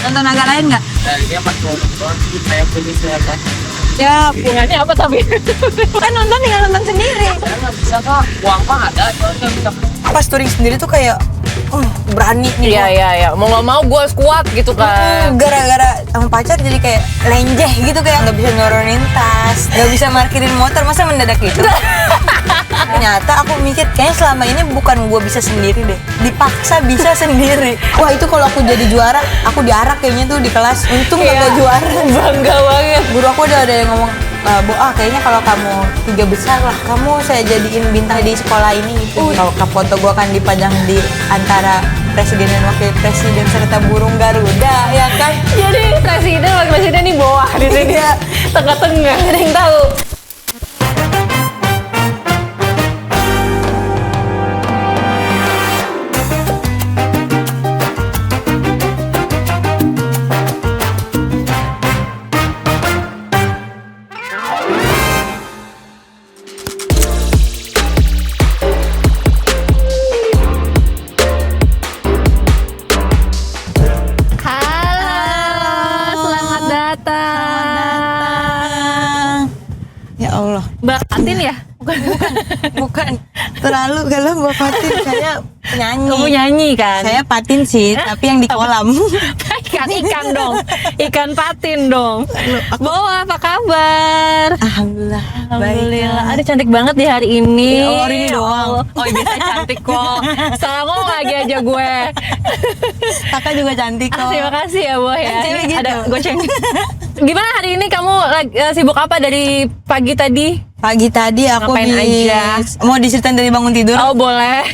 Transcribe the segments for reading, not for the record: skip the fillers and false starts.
Nonton agak lain nggak? Dia pas nonton kayak punya siapa? Ya, hubungannya apa tapi? Kan nonton tinggal nonton sendiri. Saya nggak bisa kak, uang mah ada, cuma nggak bisa. Pas touring sendiri tuh kayak berani nih. Iya. Mau nggak mau gue harus kuat gitu kan. Gara-gara sama pacar jadi kayak lenjeh gitu, kayak nggak bisa nurunin tas, nggak bisa parkirin motor, masa mendadak gitu. Ternyata aku mikir kayaknya selama ini bukan gue bisa sendiri deh, dipaksa bisa sendiri. Wah itu kalau aku jadi juara, aku diarak kayaknya tuh di kelas. Untung gak juara. Bangga banget. Guru aku udah ada yang ngomong, kayaknya kalau kamu 3 besar lah, kamu saya jadiin bintang di sekolah ini gitu. Kalau foto gue akan dipajang di antara presiden dan wakil presiden serta burung Garuda, ya kan? Jadi presiden, wakil presiden di bawah di sini. Iya. Tengah-tengah, ada yang tahu. Ya Allah, Mbak Fatin ya? bukan terlalu galau Mbak Fatin, saya penyanyi. Kamu nyanyi kan? Saya patin sih, tapi yang di kolam. Ikan dong, ikan patin dong. Bawa apa kabar? Alhamdulillah. Alhamdulillah. Ada cantik banget di hari ini. Ya Allah, hari ini doang. Oh biasa cantik kok. Salah ngomong lagi aja gue. Kakak juga cantik kok. Terima kasih ya Boh ya. Kan cewek Ini gitu. ada goceng. Gimana hari ini kamu sibuk apa dari pagi tadi? Pagi tadi aku Ngapain aja? mau diceritain dari bangun tidur. Oh boleh.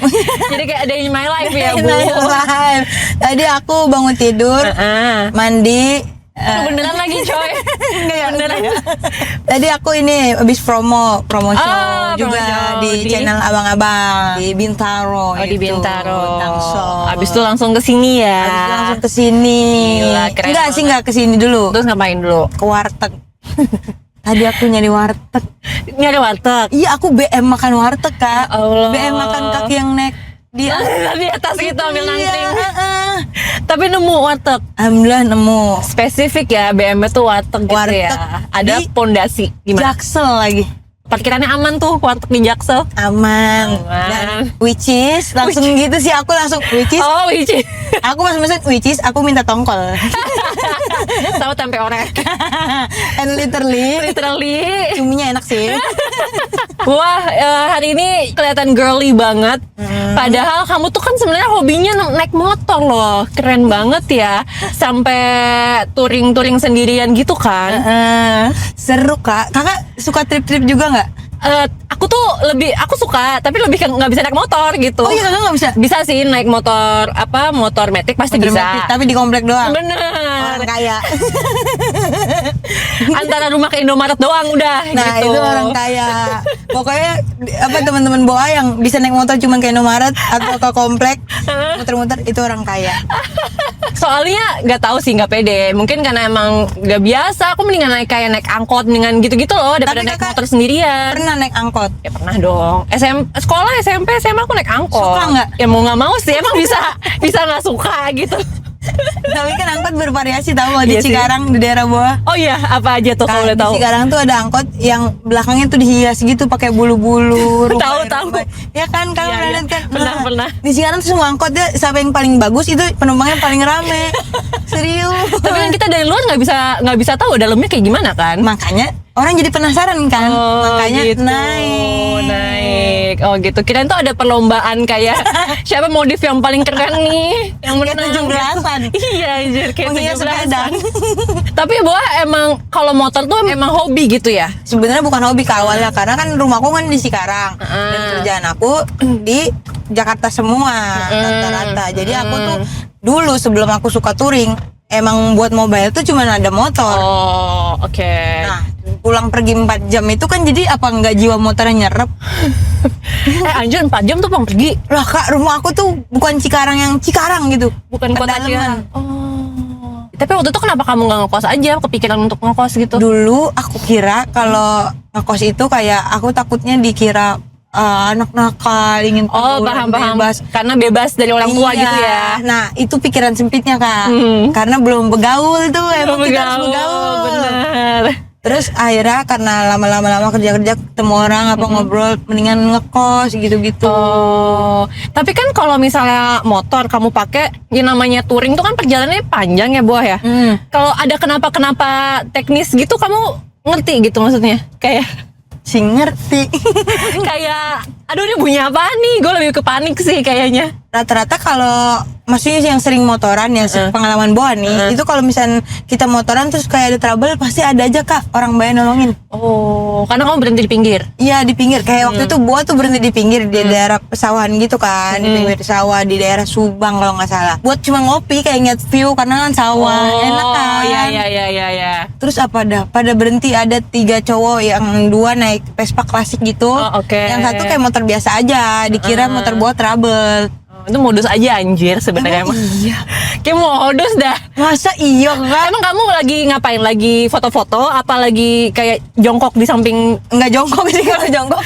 Jadi kayak ada in my life ya Bu. Live. Tadi aku bangun tidur, mandi. Beneran lagi coy. Enggak ya, Beneran. Tadi aku ini habis promo show juga promo di channel abang-abang di Bintaro. Oh di itu, Bintaro. Tangsel. Abis itu langsung ke sini ya. Habis itu langsung ke sini. Gila, keren Enggak sih, banget. enggak ke sini dulu. Terus ngapain dulu? Ke warteg. Tadi aku nyari warteg. Nyari warteg. Iya, aku BM makan warteg, Kak. Ya Allah. BM makan kaki yang naik di Di atas gitu ambil nangkring. Iya, Tapi nemu warteg. alhamdulillah nemu. Spesifik ya BM itu warteg gitu Warteg ya. Ada di pondasi gimana? Jaksel lagi. Parkirannya aman tuh warteg di Jaksel. Aman. Aman. Dan which is langsung gitu sih, aku langsung which is. Oh, Wici. Aku pas mesen which is aku minta tongkol. Tahu tempe orek. And literally Literally. cuminya enak sih. Wah, hari ini kelihatan girly banget. Padahal kamu tuh kan sebenarnya hobinya naik motor loh. Keren banget ya. Sampai touring-touring sendirian gitu kan. Seru, Kak. Kakak suka trip-trip juga nggak? Aku tuh aku suka, tapi lebih nggak bisa naik motor gitu. Oh iya, kakak nggak bisa. Bisa sih naik motor motor metik pasti Motor bisa. metik, tapi di komplek doang. Bener. Orang kaya. Antara rumah ke Indomaret doang udah. Nah, gitu. itu orang kaya. Pokoknya teman-teman Boa yang bisa naik motor cuman ke Indomaret atau ke komplek muter-muter, itu orang kaya. Soalnya nggak tahu sih, nggak pede. Mungkin karena emang nggak biasa. Aku mendingan naik angkot, mendingan gitu-gitu loh daripada Tapi naik kakak motor sendirian. Pernah naik angkot? Ya pernah dong. Sekolah SMP SMA aku naik angkot. Suka nggak? Ya mau nggak mau sih. Emang bisa nggak suka gitu. Tapi kan angkot bervariasi tahu di Iya sih. Cikarang, di daerah Boa. Oh iya, apa aja tuh kalau Nah, boleh di tahu? Cikarang tuh ada angkot yang belakangnya tuh dihias gitu pakai bulu-bulu. Tahu. rumbai. Ya kan, kamu Iya, pernah iya. lihat kan? Pernah. Di Cikarang tuh semua angkotnya siapa yang paling bagus itu penumpangnya paling rame. Serius. Tapi kan kita dari luar nggak bisa tahu dalamnya kayak gimana kan? Makanya orang jadi penasaran kan, makanya gitu. naik. Oh gitu. Kirain tuh ada perlombaan kayak siapa modif yang paling keren nih, yang Kayak menang. 17-an. Iya, anjir kayak Menghias 17-an. sepeda. Tapi Boa emang kalau motor tuh emang hobi gitu ya? Sebenarnya bukan hobi ke awalnya, karena kan rumahku kan di Cikarang dan kerjaan aku di Jakarta semua rata-rata. Jadi aku tuh dulu sebelum aku suka touring emang buat mobile tuh cuma ada motor. Oh, oke. Nah, pulang pergi 4 jam itu kan jadi apa nggak jiwa motornya nyerep? Anjir 4 jam tuh Bang pergi. Lah Kak, rumah aku tuh bukan Cikarang yang Cikarang gitu. Bukan kota Pedalaman. Cikarang. Oh. Tapi waktu itu kenapa kamu nggak ngekos aja? Kepikiran untuk ngekos gitu? Dulu aku kira kalau ngekos itu kayak aku takutnya dikira anak nakal, ingin Oh, pergaulan paham. bebas. Karena bebas dari orang tua Iya. gitu ya. Nah, itu pikiran sempitnya, Kak. Karena belum begaul tuh, emang kita harus begaul. Bener. Terus akhirnya karena lama-lama kerja ketemu orang apa ngobrol, mendingan ngekos gitu-gitu. Oh, tapi kan kalau misalnya motor kamu pakai, yang namanya touring tuh kan perjalanannya panjang ya, Buah ya. Kalau ada kenapa teknis gitu, kamu ngerti gitu maksudnya? Kayak Si ngerti. kayak aduh ini bunyi apa nih, gue lebih ke panik sih kayaknya. Rata-rata kalau maksudnya yang sering motoran ya, pengalaman Boa nih, itu kalau misalnya kita motoran terus kayak ada trouble, pasti ada aja Kak orang bayan nolongin. Oh, karena kamu berhenti di pinggir. Iya, di pinggir. Kayak waktu itu Boa tuh berhenti di pinggir di daerah pesawahan gitu kan, di pinggir sawah di daerah Subang kalau nggak salah. Buat cuma ngopi kayak ngeliat view karena kan sawah, enak kan. Iya. Terus apa dah? Pada berhenti ada 3 cowok, yang 2 naik Vespa klasik gitu. Oh, oke. Yang satu kayak motor biasa aja, dikira motor Boa trouble. Itu modus aja anjir sebenarnya emang. Iya. Kayak modus dah. Masa iya kan? Emang kamu lagi ngapain? Lagi foto-foto? Apa lagi kayak jongkok di samping? Nggak jongkok sih, kalau jongkok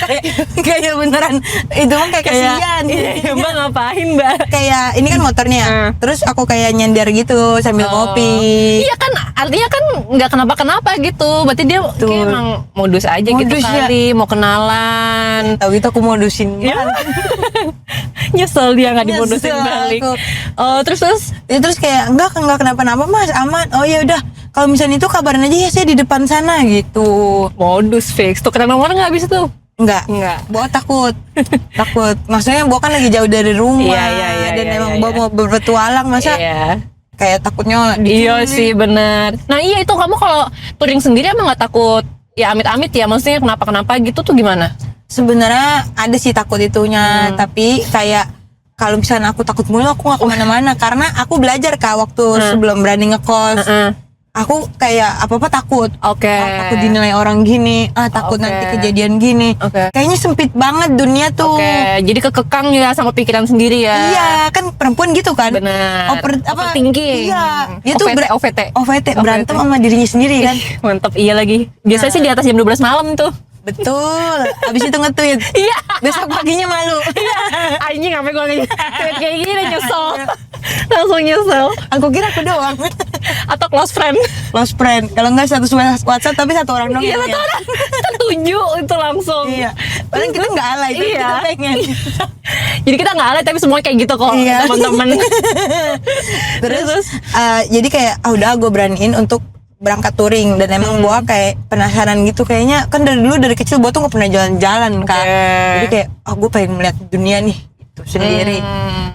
kayak beneran itu mah kayak kasihan. Iya, Mbak ngapain, Mbak? Kayak ini kan motornya, terus aku kayak nyender gitu sambil ngopi. Iya kan, artinya kan nggak kenapa-kenapa gitu. Berarti dia kayak emang modus aja gitu Modus ya. kali, mau kenalan. Tahu gitu aku modusin. Nyesel dia nggak dimodusin Nyesel balik. aku. Oh, terus Ya, terus kayak enggak kenapa-napa Mas, aman. Oh ya udah, kalau misalnya itu kabarin aja ya, saya di depan sana gitu. modus fix. Tuh kena nomor nggak habis itu? Enggak. Bawa takut. Maksudnya Bawa kan lagi jauh dari rumah. Iya, dan iya, emang iya, Bawa mau berpetualang, masa Iya. kayak takutnya Iya sih benar. Nah iya itu kamu kalau touring sendiri emang nggak takut? Ya amit-amit ya, maksudnya kenapa-kenapa gitu tuh gimana? Sebenarnya ada sih takut itunya, tapi kayak kalau misalnya aku takut mulu, aku nggak kemana-mana karena aku belajar Kak waktu sebelum berani ngekos. Aku kayak apa-apa takut. Oke. Takut dinilai orang gini, takut Oke. nanti kejadian gini. Oke. Kayaknya sempit banget dunia tuh. Oke, jadi kekekang ya sama pikiran sendiri ya. Iya, kan perempuan gitu kan. Benar. Apa? Overthinking. Iya. Dia tuh OVT. OVT berantem sama dirinya sendiri kan. Mantap, iya lagi. Biasanya sih di atas jam 12 malam tuh. Betul. Abis itu nge-tweet. Iya. Besok paginya malu. Anjing ngapain gue tweet kayak gini nyesel. Langsung nyesel. Aku kira aku doang. Atau close friend. Close friend. Kalau nggak satu WhatsApp tapi satu orang doang. Iya, yang satu lihat. orang. Kan 7 itu langsung. Iya. Paling kita nggak alay, tapi Iya. kita pengen. Jadi kita nggak alay tapi semua kayak gitu kok, Iya. teman-teman. Terus jadi kayak udah gue beraniin untuk berangkat touring, dan emang Boa kayak penasaran gitu, kayaknya kan dari dulu dari kecil Boa tuh nggak pernah jalan-jalan Kak. Jadi kayak gue pengen melihat dunia nih itu sendiri.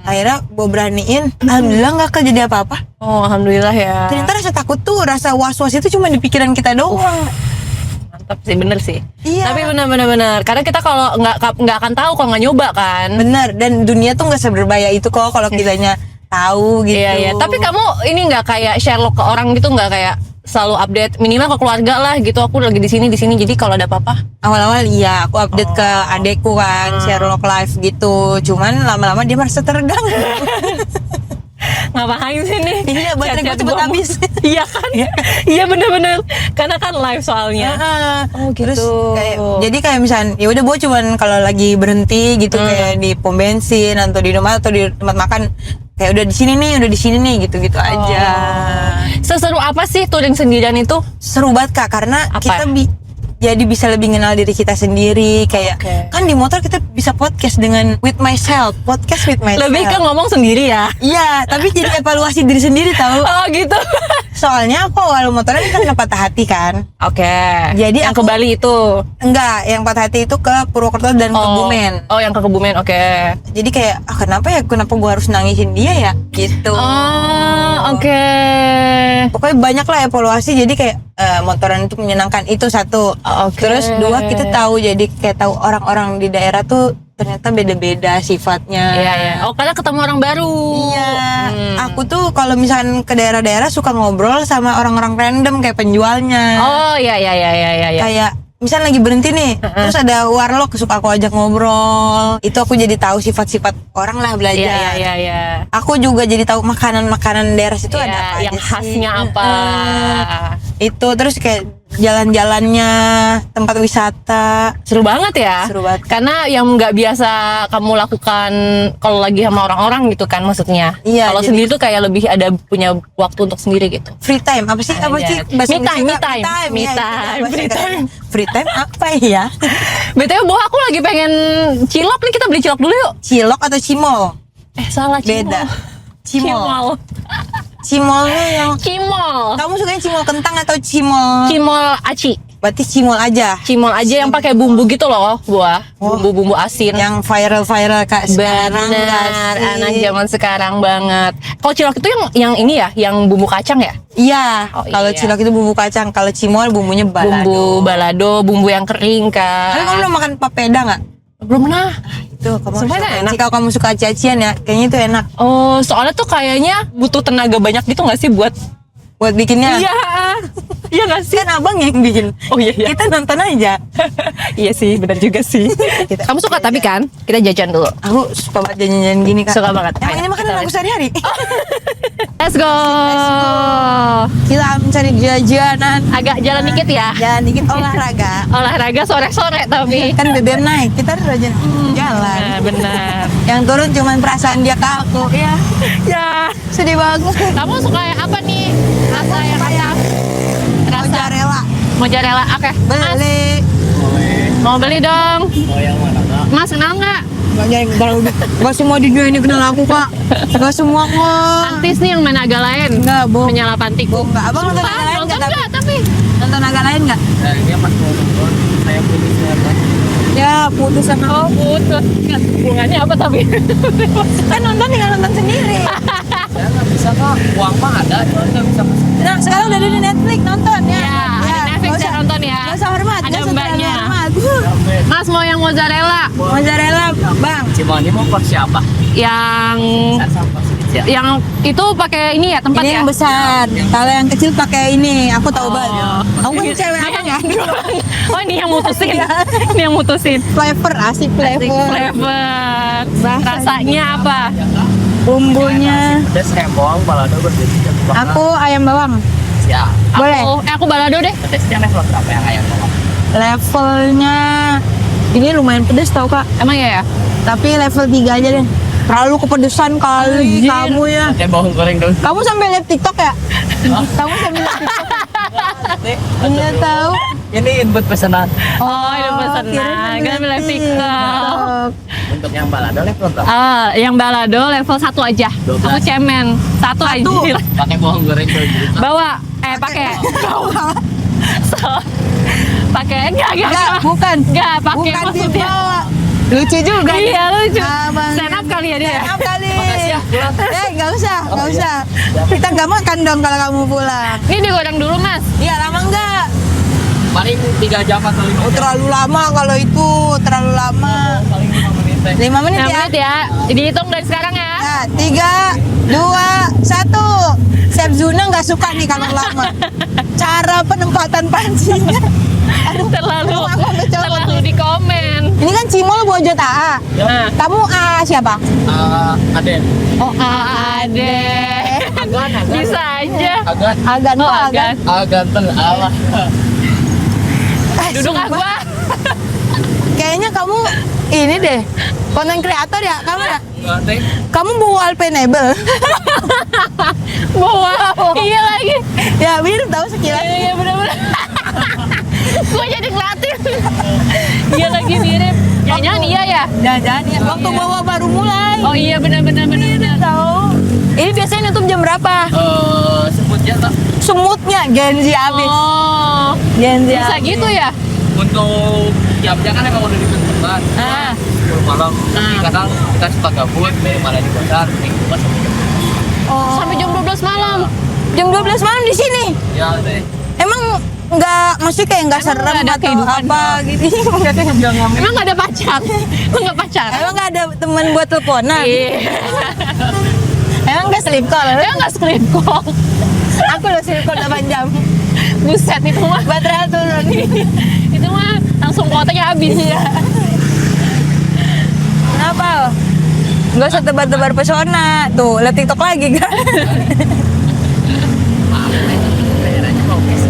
Akhirnya gue beraniin, alhamdulillah nggak kejadian apa-apa. Oh, alhamdulillah ya. Ternyata rasa takut tuh, rasa was-was itu cuma di pikiran kita doang. Mantap sih, bener sih. Iya. Tapi benar-benar karena kita kalau nggak akan tahu kalau nggak nyoba kan. Bener, dan dunia tuh nggak seberbahaya itu kok kalau kitanya tahu gitu. Iya. Tapi kamu ini nggak kayak Sherlock ke orang gitu, nggak kayak selalu update minimal ke keluarga lah gitu, aku lagi di sini jadi kalau ada apa-apa. Awal-awal iya, aku update ke adekku kan, Sherlock Live gitu. Cuman lama-lama dia merasa terganggu. Ngapain sih nih? Iya, baterai gue cepet habis. Iya kan? Iya bener-bener. Karena kan live soalnya. Oh, gitu. Terus jadi kayak misalnya ya udah Boa cuman kalau lagi berhenti gitu kayak di pom bensin atau di rumah atau di tempat makan, kayak udah di sini nih gitu-gitu aja. Seseru apa sih touring sendirian itu? Seru banget Kak, karena Apa? kita jadi bisa lebih kenal diri kita sendiri. Kayak kan di motor kita bisa podcast dengan podcast with myself. Lebih ke ngomong sendiri ya. Iya, tapi jadi evaluasi diri sendiri tahu. Oh gitu. Soalnya aku awal motornya kan kena patah hati kan. Oke. Jadi yang aku- ke Bali itu. Enggak, yang patah hati itu ke Purwokerto dan ke Kebumen. Oh, yang ke Kebumen. Oke. Jadi kayak kenapa gua harus nangisin dia ya gitu. Oh, oke. Pokoknya banyak lah evaluasi, jadi kayak motoran itu menyenangkan, itu satu. Oke. Terus 2, kita tahu, jadi kayak tahu orang-orang di daerah tuh ternyata beda-beda sifatnya. Iya. Oh, karena ketemu orang baru. Iya, aku tuh kalau misalnya ke daerah-daerah suka ngobrol sama orang-orang random kayak penjualnya. Oh, iya. Kayak misal lagi berhenti nih, terus ada warlock, suka aku ajak ngobrol. Itu aku jadi tahu sifat-sifat orang lah, belajar. Iya. Aku juga jadi tahu makanan daerah situ ada apa Yang aja sih. khasnya apa. Itu terus kayak jalan-jalannya, tempat wisata. Seru banget ya. Seru banget. Karena yang nggak biasa kamu lakukan kalau lagi sama orang-orang gitu kan maksudnya. Iya, Kalau jadi- sendiri tuh kayak lebih ada punya waktu untuk sendiri gitu. Free time apa sih? Apa sih? Me time, Inggrisnya? me time. Me Ya, time, itu bahasa free Inggrisnya. time. Free time apa ya? BTW bahwa aku lagi pengen cilok nih, kita beli cilok dulu yuk. Cilok atau cimol? Salah, cimol. Beda. Cimol. Cimol. Cimolnya yang Cimol. kamu sukanya cimol kentang atau cimol? Cimol aci. Berarti cimol aja. Cimol aja yang pakai bumbu gitu loh, buah. Bumbu-bumbu asin. Yang viral kak sekarang nggak Benar, sih? anak zaman sekarang banget. Kalau cilok itu yang ini ya, yang bumbu kacang ya? Iya. Oh, Kalau iya. cilok itu bumbu kacang, kalau cimol bumbunya balado. Bumbu balado, bumbu yang kering Tapi kamu kan. udah makan papeda nggak? Belum pernah. Itu kamu Sumpah harus itu cobain enak. sih. Kalau kamu suka aci-acian ya, kayaknya itu enak Oh, soalnya tuh kayaknya butuh tenaga banyak gitu nggak sih buat? buat bikinnya. Iya, iya nggak sih? Kan abang yang bikin. Oh iya iya. Kita nonton aja. Iya sih, benar juga sih. Kamu suka tapi kan? Kita jajan dulu. Aku suka banget jajan-jajan gini kak. Suka banget. Emang Ayo, ini makanan kita aku sehari-hari. Let's go. Kita mencari jajanan. Agak jalan dikit ya. Jalan dikit olahraga. Olahraga sore-sore tapi. Kan BBM naik, kita harus rajin jalan. Nah, benar. Yang turun cuman perasaan dia ke aku. Ya, Ya. sedih banget. Kamu suka yang apa nih? Rasa yang apa? Rasa Mozzarella. mozzarella. Oke. Mas, Beli. mau beli dong. Mau yang mana kak? Mas kenal nggak? Gak semua di dunia ini kenal aku kak. Gak semua kok. Artis nih yang main agak lain. Enggak, Bo. Menyalapantiku. Enggak, abang nonton Sumpah, agak lain nonton nggak? nggak tapi? Nonton agak lain nggak? Nah ini pas mau nonton, saya pilih siapa? Ya putus sama Oh putus. Hubungannya apa tapi? kan nonton tinggal nonton sendiri. Saya nggak bisa kak, uang mah ada, cuma nggak bisa pesan. Nah sekarang udah ada di Netflix nonton ya. Ya, ada Netflix nggak ya, usah- nonton ya. nggak usah hormat. Ada nggak usah terlalu mbaknya. hormat. Mas mau yang mozzarella Mozzarella bang. Cuma ini mau porsi apa? yang Saya sama porsi kecil. yang itu pakai ini ya tempat Ini ya? yang besar. Kalau yang kecil pakai ini. Aku tahu banget. Aku kan cewek Nah, abang ya. Oh ini yang mutusin. Ini yang mutusin. Flavor asik flavor. Flavor. Bahasa Rasanya apa? Bumbunya. Pedas rembong, balado berbeda. Aku ayam bawang. Siap. Boleh. Aku balado deh. Pedasnya level berapa yang ayam bawang? Levelnya ini lumayan pedes tau kak. Emang ya? Tapi level 3 aja deh. Terlalu kepedesan kali kamu ya. Ada bawang goreng dong. Kamu sampai lihat TikTok ya? Kamu sampai lihat TikTok? Enggak tahu. Ini input pesanan. Oh, itu pesanan. Kita bilang TikTok. Untuk yang balado level berapa? Yang balado level 1 aja. 12. Aku cemen. Satu aja. Pakai bawang goreng dong. Bawa. Pakai. Pakai enggak. Bukan. Enggak, pakai Bukan maksudnya. dibawa. Lucu juga. Iya, lucu. Abang. Stand up kali ya dia. Stand up kali. Makasih ya, pulang. Nggak usah, nggak Oh, usah. Kita nggak makan dong kalau kamu pulang. Ini digoreng dulu, Mas. Iya, lama nggak? Paling 3 jam atau 5 Oh, jam. terlalu lama kalau itu, terlalu lama. Paling 5 menit teh. 5 menit 5 ya. menit ya. Dihitung dari sekarang ya. Ya, 3, 2, 1. Chef Zuna nggak suka nih kalau lama. Cara penempatan pancinya. Terlalu aku sampai coba terlalu di komen. Ini kan Cimol Bojot AA. Nah. Kamu A siapa? Aden. Oh, ade. Agan. Bisa aja. Agan. Agan Oh, kok Agan. Agan. Ganteng Allah. Duduk ah Sumpah. gua. Kayaknya kamu ini deh. Konten kreator ya? Kamu ya? Enggak teh. Kamu bawa Alpenable. Bawa. Iya lagi. Ya mirip tahu sekilas. Iya benar-benar. Gua jadi ngeliatin. Iya lagi mirip. Jangan-jangan iya ya? Jangan-jangan ya. Waktu bawa baru mulai. Oh iya benar-benar. Tahu. Ini biasanya nutup jam berapa? Sebutnya tak Semutnya Genzi abis. Oh. Genzi Bisa abis. gitu ya? untuk jamnya kan emang udah ditentukan. Ah. 10 malam. Tapi kadang kita suka gabut, malah di pasar, minggu pas sampai jam. Oh. Sampai jam 12 malam. Jam 12 malam di sini. Ya deh. Emang nggak, maksudnya kayak nggak Emang serem nggak ada atau kehidupan? apa gitu? Emang gak ada pacar? Emang gak pacaran? Emang nggak ada teman buat teleponan? Iya. Emang nggak sleep call? Emang gak skrip kok? Aku udah sleep call 8 jam. Buset itu mah. Baterai turun. Itu mah langsung kuotanya habis. Iya. Kenapa? Nggak usah tebar-tebar pesona. Tuh, lihat TikTok lagi kan? Daerahnya bagus.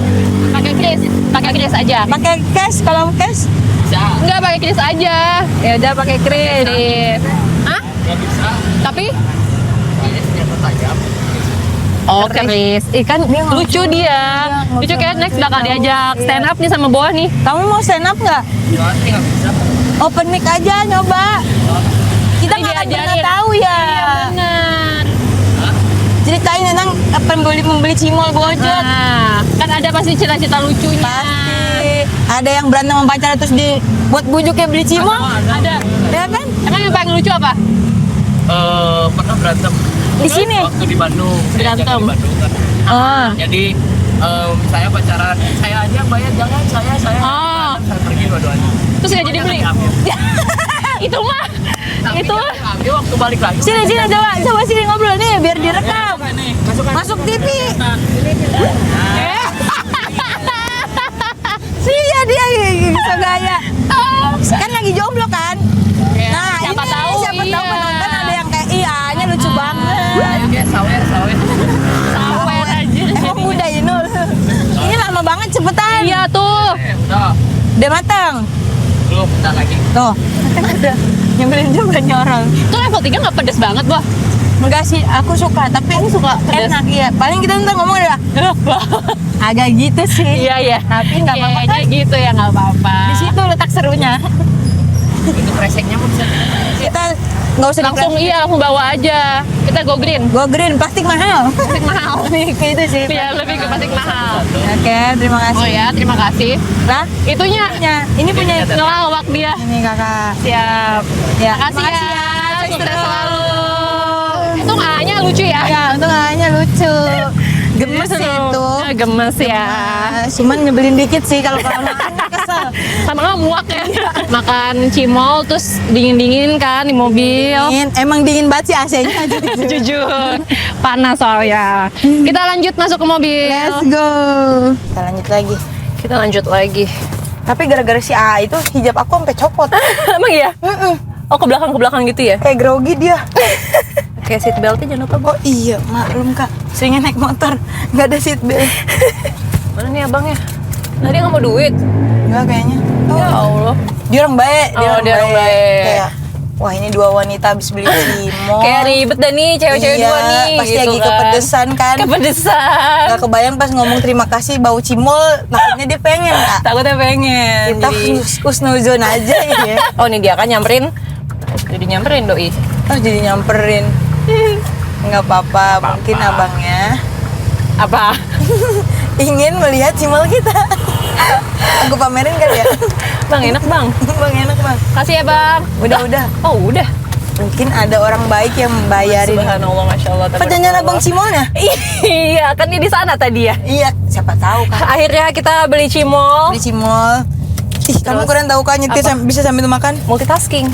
Pakai kris, pakai aja. Pakai cash, kalau cash Bisa. Enggak, pakai kris aja. ya udah pakai kredit. Hah? Nggak bisa. Tapi Soalnya senjata tajam. oh kris. Kan lucu dia. Lucu kayak next bakal diajak stand up nih sama Boa nih. Kamu mau stand up nggak? Jualan nggak bisa. Open mic aja nyoba. Kita Ini nggak akan pernah diajarin. tahu ya. Benar. Ceritain tentang apa membeli cimol bojot. Nah, kan ada pasti cita-cita lucunya. Pasti ada yang berantem sama pacar terus dibuat bujuknya beli cimol. Ada. Ya kan? Emang yang paling lucu apa? Pernah berantem. Di sini? Waktu di Bandung. Saya Berantem. jaga di Bandung kan. Oh. Jadi saya pacaran, saya aja yang bayar, jangan saya Oh. berantem, saya pergi dua-duanya. Terus nggak jadi beli? Diambil. Itu mah. Tapi Itu. kan diambil waktu balik lagi. Sini coba sini ngobrol nih biar direkam. Nih, masukkan. Masuk TV. Eh. Sih ya dia bisa gaya. Kan lagi jomblo kan? Nah, siapa ini tahu, siapa tahu iya. penonton ada yang kayak iya-nya lucu banget. Oke, sawer. Sawer aja. Emang udah Inul. Ini lama banget cepetan. Iya tuh. Udah. Udah matang. Belum, bentar lagi. Tuh. Udah. Nyebelin juga nih orang. Itu level 3 nggak pedes banget, Boh. Enggak sih, aku suka, tapi Kamu suka pedas? enak iya. Paling kita ntar ngomong udah agak gitu sih. Iya, iya. Tapi nggak apa-apa Kayaknya kan? gitu ya, nggak apa-apa. Di situ letak serunya. Itu kreseknya mau bisa. Kita nggak usah Langsung iya, langsung bawa aja. Kita go green. Go green, plastik mahal. Plastik mahal. Nih, kayak itu sih. Iya, lebih ke plastik mahal. Oke, terima kasih. Oh ya, terima kasih. Lah, Itunya ini punya ngelawak dia. ini kakak. Siap. Ya, Makasih ya. Sukses Sukses terus. selalu. Itu A-nya lucu ya. Ya, untung hanya lucu. Gemes sih itu. Gemes ya. Cuman nyebelin dikit sih kalau makan kesel. Sama kamu muak ya. Makan cimol terus dingin-dingin kan di mobil. Emang dingin banget sih AC-nya. Jujur. Panas soalnya. Kita lanjut masuk ke mobil. Let's go. Kita lanjut lagi. Kita lanjut lagi. Tapi gara-gara si A itu hijab aku sampai copot. Emang iya? Oh, ke belakang gitu ya? Kayak grogi dia. Kayak seat beltnya jangan lupa, Bo. Oh iya, maklum kak. Seringnya naik motor, nggak ada seat belt. Mana nih abangnya? Nah, dia nggak mau duit. Nggak kayaknya. Oh, Ya Allah. dia orang baik. Oh, dia orang baik. Kayak, wah ini dua wanita habis beli cimol. Kayak ribet dah nih, cewek-cewek Iya, dua nih. pasti gitu lagi kan. kepedesan kan. Kepedesan. Gak kebayang pas ngomong terima kasih bau cimol, takutnya dia pengen kak. Takutnya pengen. Kita Jadi- husnuzon aja ya. Oh, ini dia kan nyamperin. Jadi nyamperin doi. Terus jadi nyamperin. Nggak apa-apa, mungkin abangnya Apa? ingin melihat cimol kita. Aku pamerin kali ya. Bang, enak, Bang. Bang enak bang. Kasih ya, Bang. Udah. Oh, udah. Mungkin ada orang baik yang membayarin. Subhanallah, Masya Allah. Perjanjian abang cimolnya? Iya, kan dia di sana tadi ya. Iya, siapa tahu kan. Akhirnya kita beli cimol. Beli cimol. Ih, kamu keren tahu kan nyetir Apa? bisa sambil makan. Multitasking.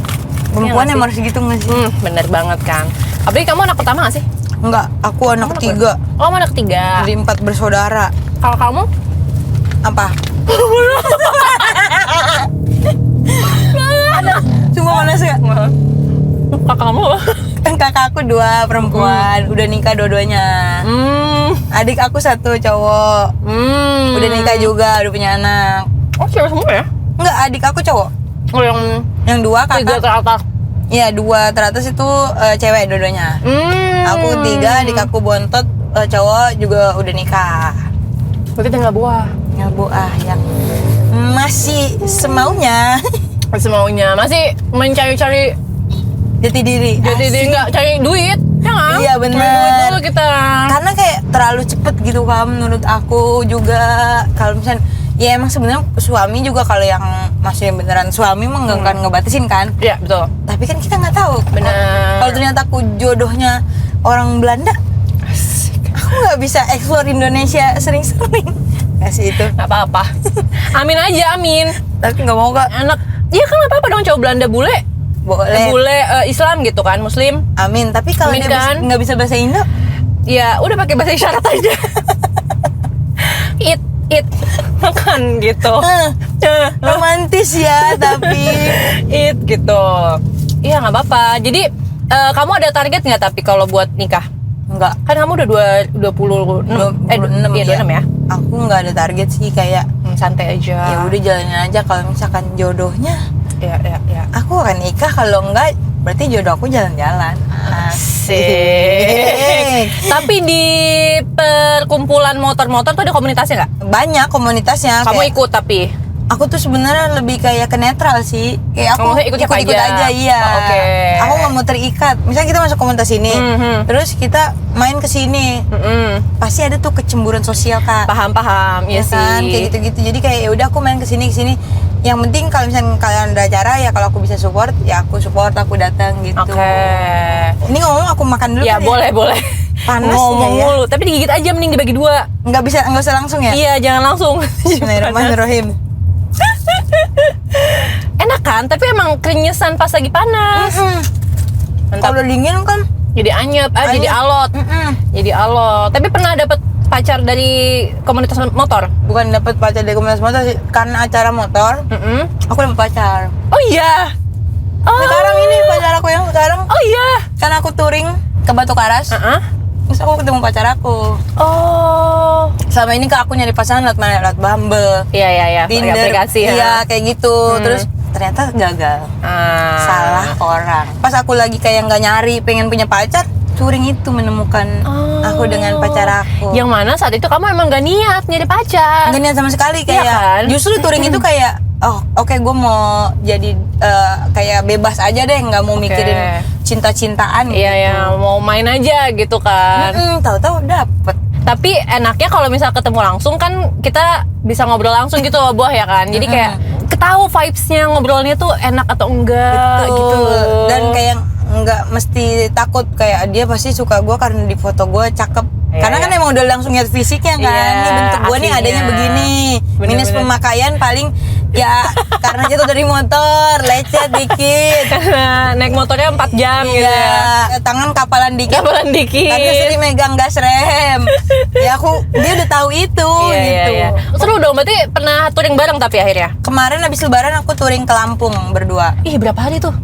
Perempuan Iya yang nggak harus gitu nggak sih? Bener banget kan. Apalagi kamu anak pertama gak sih? Enggak, aku anak Kamu ketiga Oh, kamu anak ketiga. dari 4 bersaudara. Kalau kamu? Apa? Cuma mana sih? Kakak kamu? Kan kakak aku 2 perempuan, udah nikah dua-duanya. Adik aku 1 cowok, udah nikah juga, udah punya anak. Oh, cewek semua ya? Enggak, adik aku cowok. Oh, yang Yang 2 tiga kakak. teratas. Iya, 2 teratas itu cewek dua-duanya. Aku 3, adik aku bontot, cowok juga udah nikah. Berarti tinggal buah. Ya bu, yang masih semaunya. Masih maunya. Masih mencari-cari Jati diri. jadi Asik. nggak cari duit. Ya nggak? Iya, Cari bener. duit dulu kita. Karena kayak terlalu cepet gitu kan menurut aku juga. Kalau misalnya ya emang sebenarnya suami juga kalau yang masih beneran suami mah nggak akan ngebatasin kan. Iya, betul. Tapi kan kita nggak tahu. Bener. Kalau ternyata aku jodohnya orang Belanda, aku nggak bisa explore Indonesia sering-sering. Kasih itu. Nggak apa-apa. Amin aja, amin. Tapi nggak mau kak. Enak. Iya kan nggak apa-apa dong cowok Belanda bule. Boleh. Bule Islam gitu kan, Muslim. Amin. Tapi kalau Amin dia kan? nggak bisa bahasa Indo, Ya udah pakai bahasa isyarat aja. It makan gitu. romantis ya. Tapi It gitu. Iya nggak apa-apa. Jadi kamu ada target nggak tapi kalau buat nikah? Enggak. Kan kamu udah 26 26 26 ya. Aku nggak ada target sih, kayak Santai aja. ya udah jalanin aja. Kalau misalkan jodohnya Ya. aku akan nikah, kalau enggak berarti jodoh aku jalan-jalan. Asik. Tapi di perkumpulan motor-motor tuh ada komunitasnya nggak? Banyak komunitasnya. Kamu kayak- ikut tapi? Aku tuh sebenarnya lebih kayak ke netral sih. Kayak Oh, aku maksudnya ikut siapa ikut aja? iya. Oh, oke. Aku nggak mau terikat. Misalnya kita masuk komunitas ini, Mhm. terus kita main ke sini, pasti ada tuh kecemburuan sosial, Kak. Paham, ya Ya kan? sih. Kayak gitu-gitu. Jadi kayak ya udah aku main ke sini. Yang penting kalau misalnya kalian ada acara, ya kalau aku bisa support, ya aku support, aku datang gitu. Oke. Ini ngomong aku makan dulu Ya kan boleh. Panas Ngomong nggak ya? mulu, tapi digigit aja mending dibagi 2. Nggak usah langsung ya? Iya, jangan langsung. Bismillahirrahmanirrahim. Enak kan? Tapi emang keringesan pas lagi panas. Mantap. Kalau dingin kan Jadi anyep, jadi alot. Jadi alot. Tapi pernah dapet pacar dari komunitas motor? bukan dapat pacar dari komunitas motor sih, karena acara motor aku dapat pacar. Oh iya. Oh. Sekarang ini pacar aku yang sekarang, Oh iya. kan aku touring ke Batu Karas, terus aku ketemu pacar aku. Oh. Selama ini Kak, aku nyari pasangan lewat mana? Lewat Bumble, Iya. Pakai Tinder, aplikasi ya. iya kayak gitu. Terus ternyata gagal, salah orang. Pas aku lagi kayak nggak nyari, pengen punya pacar, touring itu menemukan aku dengan pacar aku. Yang mana saat itu kamu emang gak niat nyari pacar. Nggak niat sama sekali, Iya kayak kan? justru touring itu kayak oke, gue mau jadi kayak bebas aja deh, nggak mau mikirin cinta-cintaan gitu. Iya ya, mau main aja gitu kan. Tahu-tahu dapet. Tapi enaknya kalau misal ketemu langsung kan kita bisa ngobrol langsung gitu loh, Buah, ya kan. Jadi kayak ketahu vibes-nya ngobrolnya tuh enak atau enggak gitu. Dan kayak nggak mesti takut kayak dia pasti suka gue karena di foto gue cakep. Iya, Karena kan iya. emang udah langsung lihat fisiknya kan. Iya, Ini bentuk gue nih aslinya. adanya begini. Bener-bener. Minus pemakaian paling ya karena jatuh dari motor, lecet dikit. Karena naik motornya 4 jam gitu ya. Iya, tangan kapalan dikit. Kapalan dikit. Tapi sering megang gas rem. Ya dia udah tahu itu gitu. Iya. Seru dong, berarti pernah touring bareng tapi akhirnya? Kemarin habis lebaran aku touring ke Lampung berdua. Ih, berapa hari tuh?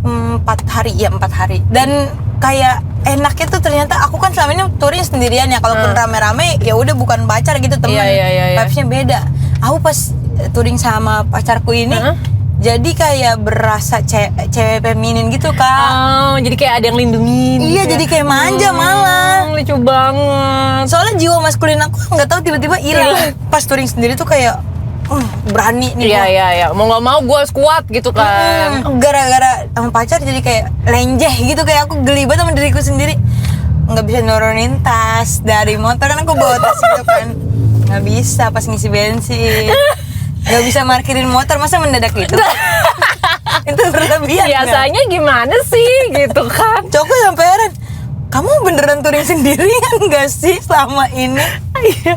4 hari, ya 4 hari. Dan kayak enaknya tuh ternyata aku kan selama ini touring sendirian ya. Kalaupun rame-rame ya udah bukan pacar gitu, temen. Iya. Vibes-nya beda. Aku pas touring sama pacarku ini, jadi kayak berasa cewek feminin gitu, Kak. Oh, jadi kayak ada yang lindungin. Iya, gitu jadi ya. kayak manja malah. Lucu banget. Soalnya jiwa maskulin aku nggak tahu tiba-tiba hilang. Pas touring sendiri tuh kayak berani nih gua. Iya. Mau nggak mau gue kuat gitu kan. Gara-gara sama pacar jadi kayak lenjeh gitu, kayak aku geli banget sama diriku sendiri. Nggak bisa nurunin tas dari motor, kan aku bawa tas gitu kan. Nggak bisa pas ngisi bensin. Nggak bisa parkirin motor, masa mendadak gitu. Itu berlebihan. Biasanya gimana sih gitu kan? Coko sampai heran, kamu beneran touring sendirian nggak sih selama ini? Iya.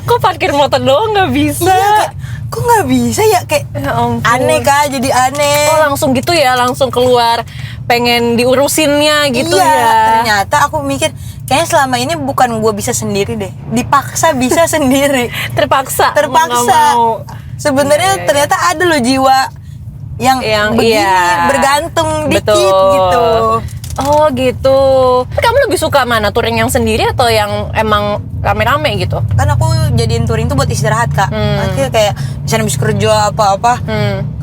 Kok parkir motor doang nggak bisa? Iya, kayak, kok nggak bisa ya, kayak Ya ampun. aneh, Kak, jadi aneh. Oh, langsung gitu ya, langsung keluar pengen diurusinnya gitu iya, ya. Ternyata aku mikir kayaknya selama ini bukan gue bisa sendiri deh, dipaksa bisa sendiri. Terpaksa. Terpaksa. Mau nggak mau. Sebenarnya Iya. ternyata ada loh jiwa yang begini, bergantung dikit Betul. gitu. Oh gitu. Kamu lebih suka mana? Touring yang sendiri atau yang emang rame-rame gitu? Kan aku jadiin touring tuh buat istirahat, Kak. Akhirnya kayak misalnya habis kerja apa-apa,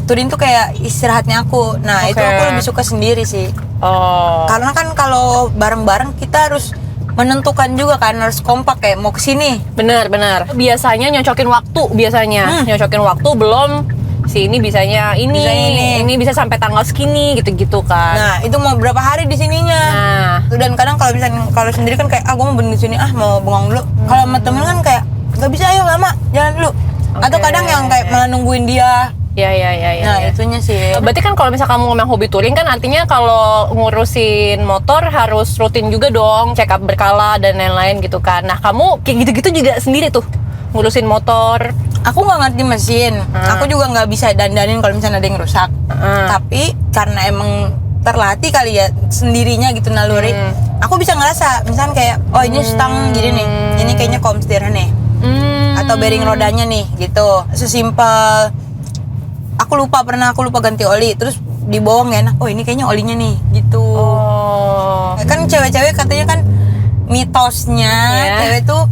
touring tuh kayak istirahatnya aku. Nah, itu Oke. aku lebih suka sendiri sih. Oh. Karena kan kalau bareng-bareng kita harus menentukan juga kan, harus kompak kayak mau kesini. Benar. Biasanya nyocokin waktu, nyocokin waktu belum si ini bisanya ini, Bisanya ini. bisa sampai tanggal segini gitu-gitu kan. Nah, itu mau berapa hari di sininya. Nah. Dan kadang kalau misalnya kalau sendiri kan kayak gue mau berhenti di sini, mau bengong dulu. Kalau sama temen kan kayak nggak bisa, ayo lama, jalan dulu. Atau kadang yang kayak malah nungguin dia. Ya. Nah, itunya sih. Berarti kan kalau misalnya kamu memang hobi touring kan artinya kalau ngurusin motor harus rutin juga dong, check up berkala dan lain-lain gitu kan. Nah, kamu kayak gitu-gitu juga sendiri tuh ngurusin motor. Aku nggak ngerti mesin. Aku juga nggak bisa dandanin kalau misalnya ada yang rusak. Tapi karena emang terlatih kali ya sendirinya gitu naluri. Aku bisa ngerasa, misalnya kayak ini stang gini nih, ini kayaknya komstirnya nih, atau bearing rodanya nih gitu. Sesimpel aku lupa ganti oli, terus di bawah nggak enak. Oh ini kayaknya olinya nih gitu. Oh. Kan cewek-cewek katanya kan mitosnya Iya. cewek tuh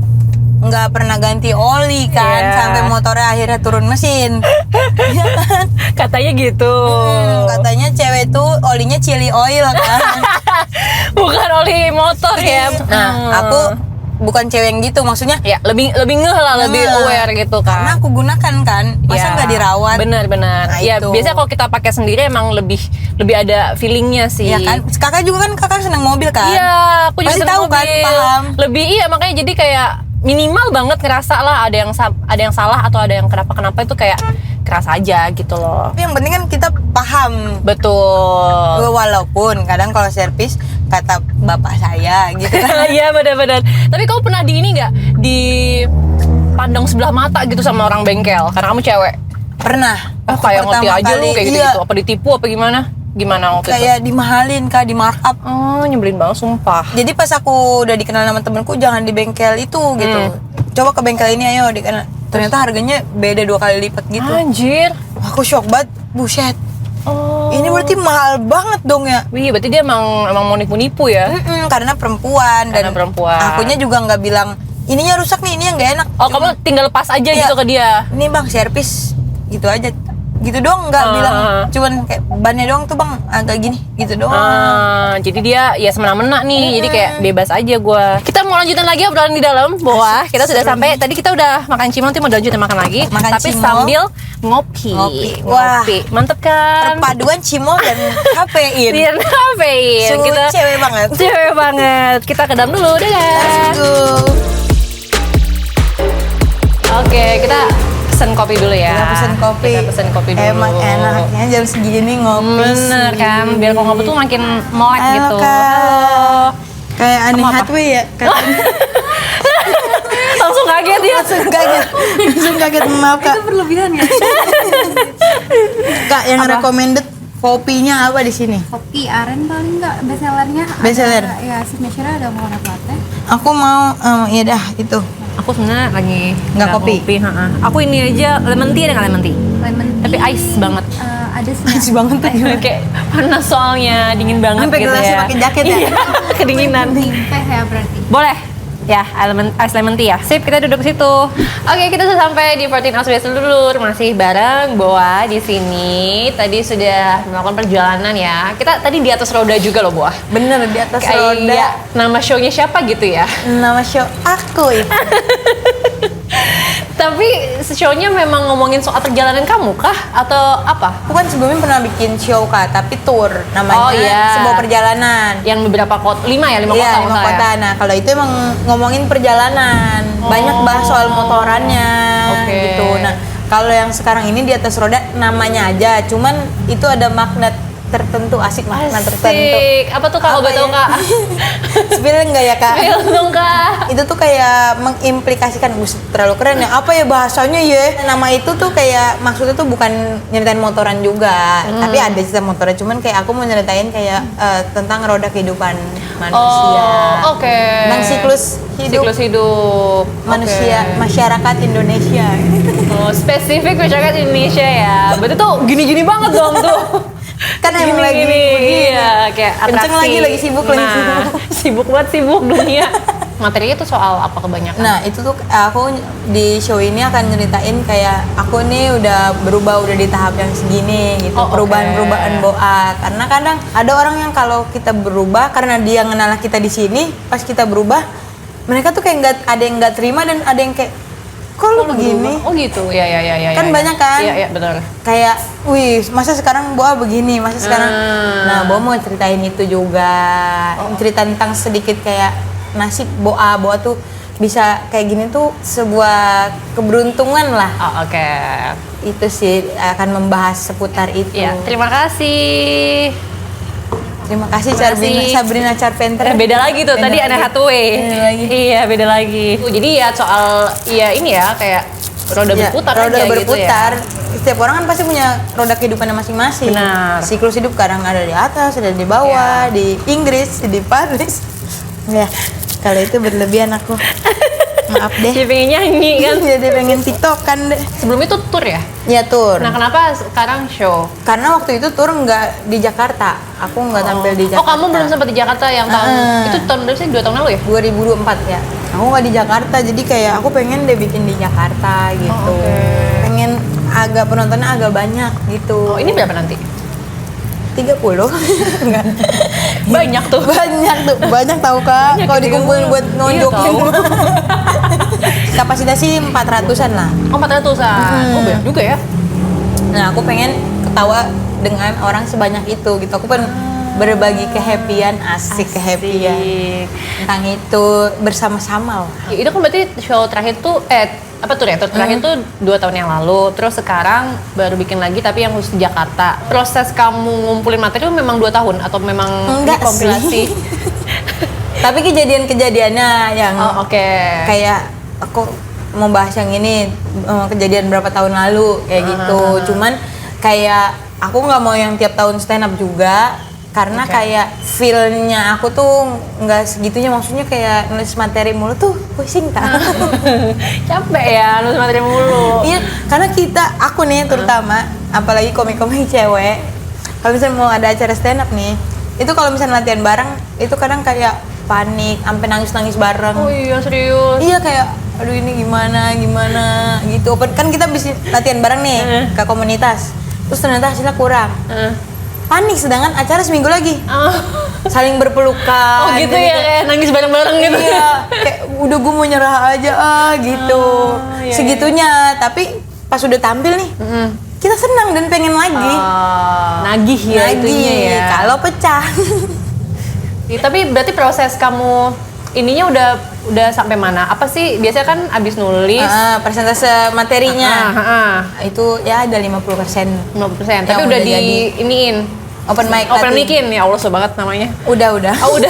nggak pernah ganti oli kan Iya. sampai motornya akhirnya turun mesin. Iya kan? Katanya gitu. Katanya cewek tuh olinya chili oil kan. Bukan oli motor ya. Nah, aku bukan cewek yang gitu, maksudnya ya lebih ngeh lah, lebih Ngeh. aware gitu karena kan. aku gunakan kan, masa Ya, nggak dirawat? Benar-benar. Nah, Ya itu. biasanya kalau kita pakai sendiri emang lebih ada feelingnya sih. Iya kan, kakak juga kan kakak senang mobil kan? Iya, aku juga Pasti seneng tahu kan, mobil. paham. Lebih iya, makanya jadi kayak minimal banget ngerasa lah ada yang salah atau ada yang kenapa itu kayak kerasa aja gitu loh. Tapi yang penting kan kita paham. Betul. Walaupun kadang kalau servis kata bapak saya gitu kan. Iya benar-benar. Tapi kamu pernah di ini nggak dipandang sebelah mata gitu sama orang bengkel karena kamu cewek? Pernah. Oh kayak ngerti Pertama aja lu kali, kayak gitu, iya, gitu. Apa ditipu apa gimana? Gimana waktu itu? kayak dimahalin kak, di markup. Oh nyebelin banget sumpah. Jadi pas aku udah dikenal sama temenku, jangan di bengkel itu gitu. Coba ke bengkel ini ayo dikenal. Ternyata harganya beda 2 kali lipat gitu. Anjir. Aku shock banget, buset. Oh. Ini berarti mahal banget dong ya. Iya berarti dia emang mau nipu-nipu ya? Karena perempuan Karena dan perempuan. akunya juga nggak bilang ininya rusak nih, ini yang nggak enak. Oh kamu tinggal lepas aja Iya. gitu ke dia? Ini bang servis gitu aja, gitu doang, nggak bilang cuman kayak bannya doang tuh bang agak gini gitu doang. Jadi dia ya semena-mena nih, jadi kayak bebas aja gue. Kita mau lanjutin lagi obrolan di dalam bawah. Kita sudah sampai. Tadi kita udah makan cimol, nanti mau lanjutin makan lagi. Makan tapi cimol. sambil ngopi. Wah. Mantep kan? Perpaduan cimol dan kafein. Iya, kafein. Sungguh cewek banget. Cewek banget. Kita ke dalam dulu, dadah. Let's go. Oke, kita pesen kopi dulu ya. Kita pesen kopi. Kita pesen kopi dulu. Emang enaknya jam segini ngopi. Bener sih. kan, biar kalau ngopi tuh makin melek Halo, gitu. Kak. Halo. Kayak aneh Kamu apa? Hathaway ya. Langsung kaget ya. Langsung kaget, maaf kak. Itu berlebihan ya. Kak, yang recommended kopinya apa di sini? Kopi aren paling nggak bestsellernya. Bestseller? Ya signature ada mocha latte. Aku mau, ya dah itu. Aku sebenarnya lagi Nggak kopi? ha-ha. Aku ini aja lemon tea, ada nggak lemon tea? Lemon tea. Tapi ice banget. Ada Masih banget tuh gimana? Kayak panas soalnya, dingin banget Sampai gitu gelasnya ya. pakai jaket ya? Iya, kedinginan. teh ya berarti. Boleh. Ya, ice lemon tea ya. Sip, kita duduk situ. Oke, kita sudah sampai di 14 Hours Biasa Dulur. Masih bareng Boa di sini. Tadi sudah melakukan perjalanan ya. Kita tadi di atas roda juga loh, Boa. Bener, di atas roda. Kayak nama show-nya siapa gitu ya. Nama show aku itu. Tapi show-nya memang ngomongin soal perjalanan kamu kah? Atau apa? Aku kan sebelumnya pernah bikin show kak, tapi tour namanya Oh, iya. sebuah perjalanan. Yang beberapa kota, 5 ya? 5 kota Iya, 5 nggak salah kota. ya? Nah, kalau itu emang ngomongin perjalanan, banyak bahas soal motorannya, Oke. gitu. Nah, kalau yang sekarang ini di atas roda namanya aja, cuman itu ada makna tertentu, asik makna tertentu. Asik. Apa tuh kalau Apa betul ya? kak? Spill nggak ya kak? Spill dong kak. Itu tuh kayak mengimplikasikan, terlalu keren ya. Apa ya bahasanya ya? Nama itu tuh kayak maksudnya tuh bukan nyeritain motoran juga, tapi ada cerita motoran. Cuman kayak aku mau nyeritain kayak tentang roda kehidupan manusia. Oh, oke. Tentang siklus hidup Siklus hidup manusia, Oke. masyarakat Indonesia. Oh, spesifik masyarakat Indonesia ya. Berarti tuh gini-gini banget dong tuh. Kan emang lagi Gini-gini. begini. Iya, kayak Kenceng atraksi. lagi sibuk, lagi Nah, sibuk. sibuk banget, sibuk dunia. Materinya tuh soal apa kebanyakan? Nah itu tuh aku di show ini akan nyeritain kayak aku nih udah berubah, udah di tahap yang segini gitu. Oh, oke. Perubahan-perubahan Boa. Karena kadang ada orang yang kalau kita berubah karena dia ngenal kita di sini, pas kita berubah mereka tuh kayak nggak, ada yang nggak terima dan ada yang kayak kok lu begini. Oh gitu, ya. Kan banyak kan? Iya, benar. Kayak, wih, masa sekarang Boa begini, masa sekarang. Nah, Boa mau ceritain itu juga. Cerita tentang sedikit kayak nasib Boa tuh bisa kayak gini tuh sebuah keberuntungan lah. Oh, oke. Itu sih akan membahas seputar itu. Ya, terima kasih. Terima kasih Terima kasih. Sabrina Carpenter. Beda lagi tuh, tadi Anne Hathaway. Beda lagi. Iya, beda lagi. Jadi ya soal, ya ini ya, kayak roda Ya, berputar roda aja berputar. gitu ya. Setiap orang kan pasti punya roda kehidupannya masing-masing. Benar. Siklus hidup kadang ada di atas, ada di bawah, di Inggris, di Paris. Ya, kalau itu berlebihan aku. Maaf deh. Jadi pengen nyanyi kan. Jadi pengen tiktokan deh. Sebelum itu tour ya? Ya tur. Nah kenapa sekarang show? Karena waktu itu tur nggak di Jakarta. Aku nggak tampil di Jakarta. Oh kamu belum sempat di Jakarta yang tahun itu tahun berapa sih? 2 tahun lalu ya? 2024 ya. Aku nggak di Jakarta, jadi kayak aku pengen deh bikin di Jakarta gitu. Oh, oke. Pengen agak penontonnya agak banyak gitu. Oh ini berapa nanti? 30. Enggak. Banyak tuh. Banyak tahu Kak. Kalau dikumpulin buat nonjokin. Iya, Kapasitas sih 400-an lah. Oh 400-an. Oh banyak juga ya? Nah, aku pengen ketawa dengan orang sebanyak itu gitu. Aku pengen berbagi kehappian, asik kehappian. Tentang itu bersama-sama lah. Ya, itu kan berarti show terakhir tuh apa tuh ya? Tour terakhir tuh 2 tahun yang lalu. Terus sekarang baru bikin lagi tapi yang khusus di Jakarta. Proses kamu ngumpulin materi itu memang 2 tahun atau memang Enggak kompilasi? sih. Tapi kejadian-kejadiannya yang Oh oke. kayak aku mau bahas yang ini kejadian berapa tahun lalu kayak gitu. Cuman kayak aku nggak mau yang tiap tahun stand up juga karena kayak feel-nya aku tuh nggak segitunya, maksudnya kayak nulis materi mulu tuh pusing tak? Capek ya nulis materi mulu. Iya, karena aku nih terutama, apalagi komik-komik cewek, kalau misalnya mau ada acara stand up nih, itu kalau misalnya latihan bareng, itu kadang kayak panik, sampai nangis-nangis bareng. Oh iya serius. Iya kayak, aduh ini gimana gitu. Kan kita bisa latihan bareng nih ke komunitas, terus ternyata hasilnya kurang. Panik, sedangkan acara seminggu lagi. Saling berpelukan. Oh gitu ya, kayak nangis bareng-bareng gitu. Iya, kayak udah gue mau nyerah aja gitu. iya, Segitunya, tapi pas udah tampil nih, kita senang dan pengen lagi. Nagih ya itunya ya. Kalau pecah. Tapi berarti proses kamu ininya udah sampai mana? Apa sih biasanya kan abis nulis Persentase materinya itu ya ada 50%. 50%, Yang tapi udah udah di jadi. iniin Open mic open tadi. micin ya Allah susah banget namanya. Udah. Oh udah.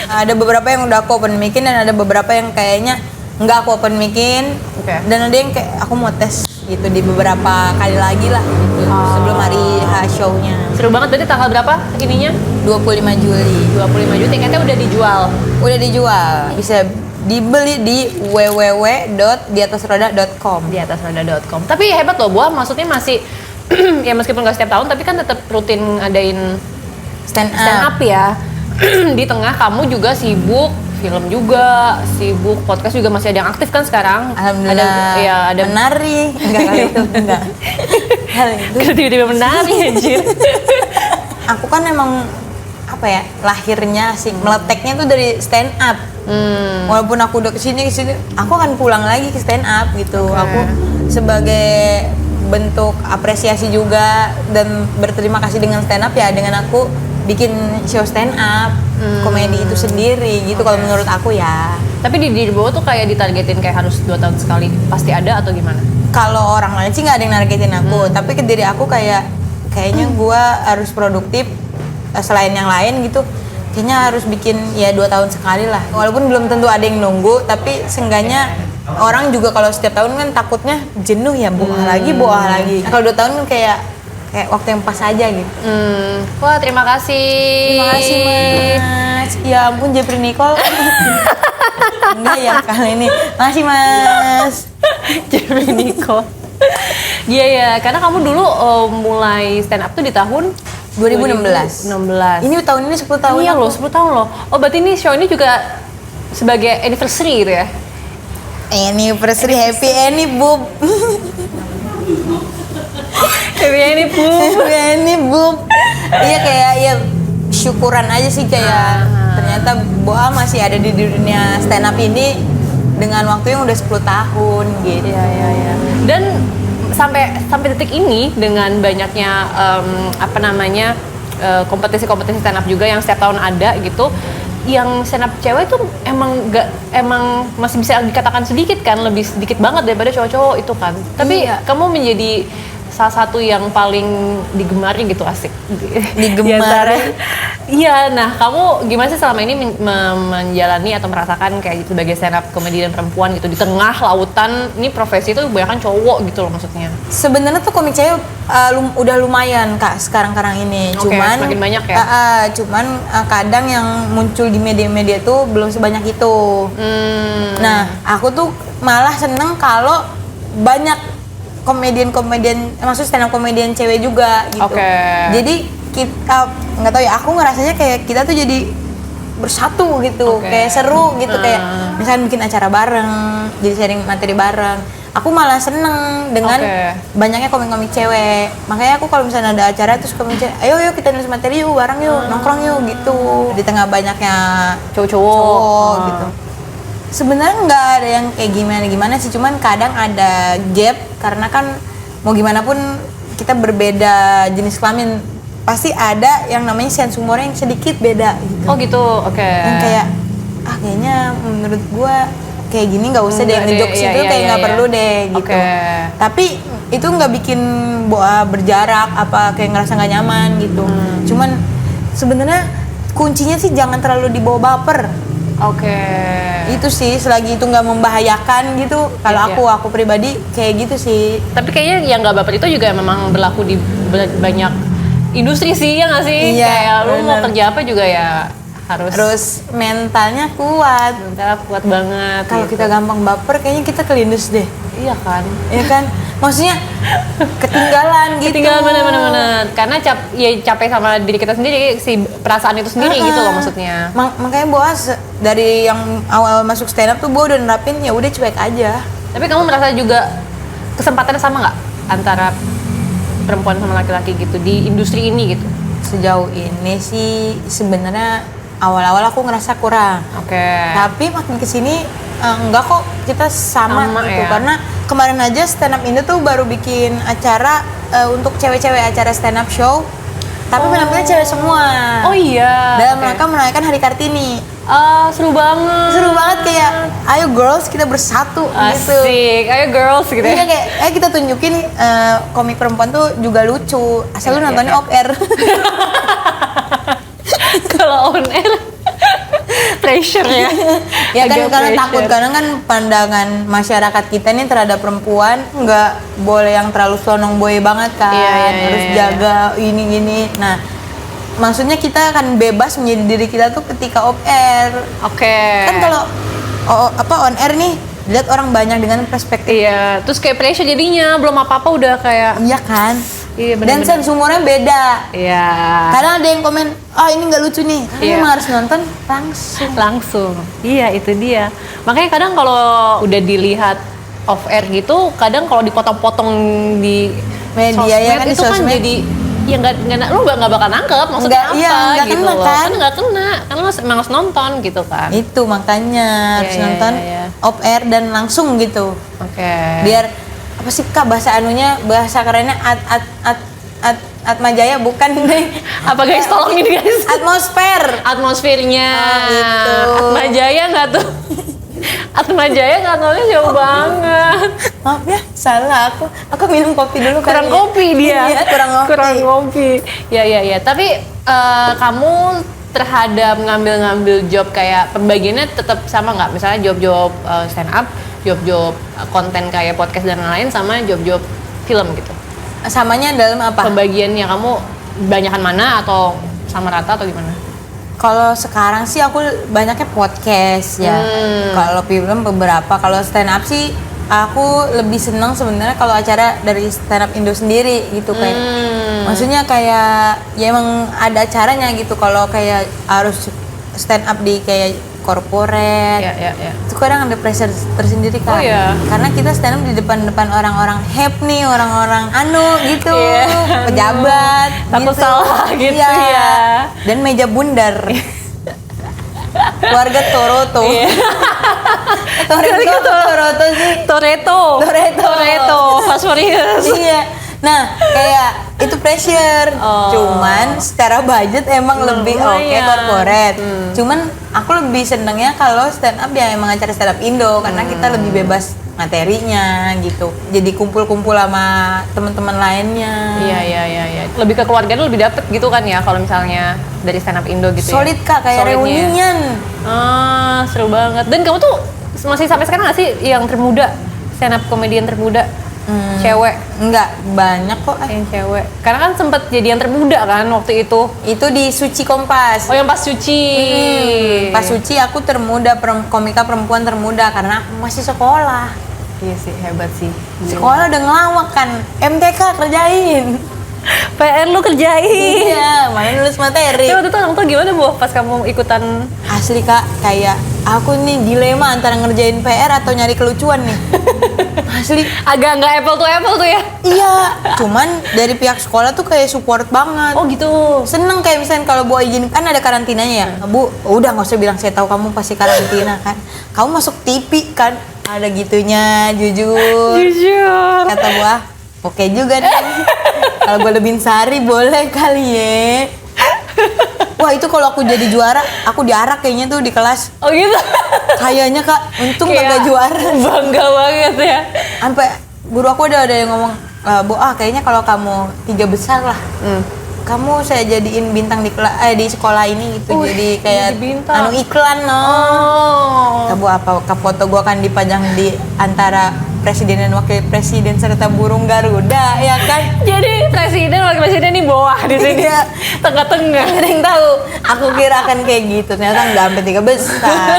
Ada beberapa yang udah aku open micin dan ada beberapa yang kayaknya nggak aku open micin. Oke. Dan ada yang kayak aku mau tes gitu di beberapa kali lagi lah gitu, sebelum hari show-nya. Seru banget, berarti tanggal berapa ininya? 25 Juli. 25 Juli, tiketnya udah dijual. Udah dijual, bisa dibeli di www.diatasroda.com. Diatasroda.com. Tapi hebat loh, Buah, maksudnya masih ya meskipun nggak setiap tahun tapi kan tetap rutin ngadain Stand stand up. up ya. Di tengah kamu juga sibuk film juga, sibuk podcast juga, masih ada yang aktif kan sekarang? Alhamdulillah. Ada menari. Enggak kali itu, enggak. Hal itu. tiba-tiba menari anjir. Aku kan emang apa ya, lahirnya sih meleteknya tuh dari stand up. Walaupun aku udah kesini, aku akan pulang lagi ke stand up gitu. Aku sebagai bentuk apresiasi juga dan berterima kasih dengan stand up ya, dengan aku bikin show stand up komedi itu sendiri gitu. Kalau menurut aku ya. Tapi di diri Bowo tuh kayak ditargetin kayak harus 2 tahun sekali pasti ada atau gimana? Kalau orang lain sih nggak ada yang nargetin aku, tapi ke diri aku kayaknya gua harus produktif selain yang lain gitu. Kayaknya harus bikin ya 2 tahun sekali lah. Walaupun belum tentu ada yang nunggu, tapi seenggaknya orang juga kalau setiap tahun kan takutnya jenuh ya, boah lagi. Kalau 2 tahun kan kayak waktu yang pas aja gitu. Wah, terima kasih. Terima kasih Mas. Ya ampun Jepri Nicole. Enggak ya kali ini. Makasih Mas. Jeffrey Nicole. Iya ya, karena kamu dulu mulai stand up tuh di tahun 2016. 16. Ini tahun ini 10 tahun. Iya aku. loh, 10 tahun loh. Oh, berarti ini show ini juga sebagai anniversary gitu ya? Anniversary, happy any boob. Ini pun. Happy any boob. Iya kayak ya syukuran aja sih kayak ternyata Boa masih ada di dunia stand up ini dengan waktu yang udah 10 tahun gitu. Iya. Dan sampai detik ini dengan banyaknya kompetisi-kompetisi stand up juga yang setiap tahun ada gitu, yang stand up cewek tuh emang masih bisa dikatakan sedikit kan, lebih sedikit banget daripada cowok-cowok itu kan. Tapi kamu menjadi salah satu yang paling digemari gitu, asik. Digemari. Di antara- Iya, nah kamu gimana sih selama ini menjalani atau merasakan kayak gitu sebagai stand up komedian perempuan gitu di tengah lautan, ini profesi itu kebanyakan cowok gitu loh maksudnya. Sebenarnya tuh komik cewek udah lumayan Kak sekarang ini. Oke, Cuman semakin banyak ya? Kadang yang muncul di media-media tuh belum sebanyak itu. Nah, aku tuh malah seneng kalau banyak komedian-komedian, maksud stand up komedian cewek juga gitu. Oke. Jadi kita nggak tahu ya, aku ngerasanya kayak kita tuh jadi bersatu gitu, Oke. kayak seru gitu, kayak misalnya bikin acara bareng, jadi sharing materi bareng. Aku malah seneng dengan Oke. banyaknya komik-komik cewek. Makanya aku kalau misalnya ada acara terus komik cewek, ayo kita nulis materi yuk bareng yuk, nongkrong yuk gitu. Di tengah banyaknya Cowok-cowok. cowok gitu. Sebenarnya nggak ada yang kayak gimana sih, cuman kadang ada gap karena kan mau gimana pun kita berbeda jenis kelamin, pasti ada yang namanya sense humornya yang sedikit beda gitu. Oh gitu, oke. Yang kayak kayaknya menurut gua kayak gini nggak usah deh, Nggak ngejokes deh, itu iya, kayak iya, nggak iya. perlu deh gitu. Oke. Tapi itu nggak bikin berjarak apa kayak ngerasa nggak nyaman gitu. Cuman sebenarnya kuncinya sih jangan terlalu dibawa baper. Oke. Itu sih, selagi itu nggak membahayakan gitu. Kalau Iya, aku pribadi kayak gitu sih. Tapi kayaknya yang nggak baper itu juga memang berlaku di banyak industri sih, ya nggak sih? Iya, Kayak lu mau bener. kerja apa juga ya harus Terus mentalnya kuat. mental kuat banget. Kalau gitu. kita gampang baper kayaknya kita kelindes deh. Iya kan? Ya kan? Maksudnya ketinggalan gitu. Ketinggalan bener-bener. Karena capek sama diri kita sendiri, si perasaan itu sendiri gitu loh maksudnya. Makanya Boas dari yang awal masuk stand up tuh Boas udah nerapin ya udah cuek aja. Tapi kamu merasa juga kesempatannya sama nggak antara perempuan sama laki-laki gitu di industri ini gitu? Sejauh ini sih sebenarnya awal-awal aku ngerasa kurang. Oke. Tapi makin kesini enggak kok, kita sama gitu. Ya. Karena kemarin aja stand up Indo tuh baru bikin acara untuk cewek-cewek, acara stand up show. Tapi penampilnya cewek semua. Oh iya. Dalam Oke. rangka merayakan Hari Kartini. Seru banget. Seru banget, kayak ayo girls kita bersatu gitu. Asik, ayo girls gitu Iya ya. kayak kita tunjukin komik perempuan tuh juga lucu. Asal lu Iya, nontonnya iya. off air. Kalau on air pressure ya. Ya kan, Agak karena pressure. takut, karena kan pandangan masyarakat kita nih terhadap perempuan nggak boleh yang terlalu sonong boy banget kan. Iya, iya, Harus iya. jaga ini. Nah, maksudnya kita akan bebas menjadi diri kita tuh ketika off air. Oke. Kan kalau on air nih lihat orang banyak dengan perspektif. Iya, terus kayak pressure jadinya belum apa-apa udah kayak Iya kan? Iya, Dan bener-bener. sense humornya beda. iya. Kadang ada yang komen, ini nggak lucu nih. Karena Iya. emang harus nonton langsung. Langsung. Iya, itu dia. Makanya kadang kalau udah dilihat off air gitu, kadang kalau dipotong-potong di Media ya kan, di itu kan sosmed. jadi ya lu nggak bakal nangkep maksudnya Nggak, apa iya, nggak gitu kena loh. kan? Nggak kena, kan lu emang harus nonton gitu kan. Itu makanya harus iya, nonton iya. off air dan langsung gitu. Oke. Biar apa sih Kak bahasa anunya, bahasa kerennya Atmajaya bukan deh. Apa guys, tolongin guys. Atmosfer. Atmosfernya. gitu. Atmajaya nggak tuh? Atmajaya nggak tahunya jauh banget. Maaf ya, salah aku minum kopi dulu Kurang kali ya. kopi dia. Iya, kurang kopi. Kurang kopi. Ya. Tapi kamu terhadap ngambil job kayak pembagiannya tetap sama nggak? Misalnya job-job stand up, job-job konten kayak podcast dan lain-lain, sama job-job film gitu. Samanya dalam apa? Pembagiannya kamu banyakan mana atau sama rata atau gimana? Kalau sekarang sih aku banyaknya podcast ya. Kalau film beberapa. Kalau stand up sih aku lebih seneng sebenarnya kalau acara dari stand up Indo sendiri gitu, kayak maksudnya kayak ya emang ada acaranya gitu. Kalau kayak harus stand up di kayak corporate, Ya. itu kadang ada pressure tersendiri kan. Oh, iya. Karena kita stand up di depan orang-orang nih, orang-orang gitu, Iya. pejabat Takut gitu. salah gitu Iya. ya. Dan meja bundar. Keluarga Toretto. Iya. Toretto sih. Toretto. Fast Furious. Iya. Nah, kayak itu pressure. Cuman secara budget emang lebih oke lumayan. corporate. Cuman aku lebih senengnya kalau stand up ya emang acara stand up Indo, karena kita lebih bebas materinya gitu. Jadi kumpul-kumpul sama teman-teman lainnya. Iya. Lebih ke keluarga lu lebih dapet gitu kan ya kalau misalnya dari stand up Indo gitu Solid ya. Kak, kayak Solidnya. reunian. Seru banget. Dan kamu tuh masih sampai sekarang nggak sih yang termuda, stand up komedian termuda? Cewek, Enggak, banyak kok. yang cewek. Karena kan sempet jadi yang termuda kan waktu itu. Itu di Suci Kompas. Oh yang pas suci. Pas Suci aku termuda, komika perempuan termuda karena aku masih sekolah. Iya sih, hebat sih. Sekolah udah ngelawak kan, MTK kerjain. PR lu kerjain. Iya, mana nulis materi. Tapi waktu itu orang tuh gimana Bu pas kamu ikutan? Asli Kak, kayak aku nih dilema antara ngerjain PR atau nyari kelucuan nih. Asli. Agak nggak apple to apple tuh ya? Iya, cuman dari pihak sekolah tuh kayak support banget. Oh gitu. Seneng kayak misalnya kalau Bu izin kan ada karantinanya ya. Bu, udah nggak usah bilang saya tahu kamu pasti karantina kan. Kamu masuk TV kan. Ada gitunya, jujur. Jujur. Kata Bu, oke juga nih. Kalau gue lebih sari boleh kali ya. Wah itu kalau aku jadi juara, aku diarak kayaknya tuh di kelas. Oh gitu. Kayaknya Kak, untung kagak juara. Bangga banget ya. Sampai guru aku udah ada yang ngomong, Bu, kayaknya kalau kamu 3 besar lah. Kamu saya jadiin bintang di sekolah ini gitu. Jadi kayak jadi bintang. iklan no. Oh. Bu, apa foto gua akan dipajang di antara presiden dan wakil presiden serta burung Garuda ya kan? Jadi presiden wakil presiden di bawah di sini. Iya. Tengah-tengah. Ada yang tahu. Aku kira akan kayak gitu. Ternyata nggak sampai 3 besar.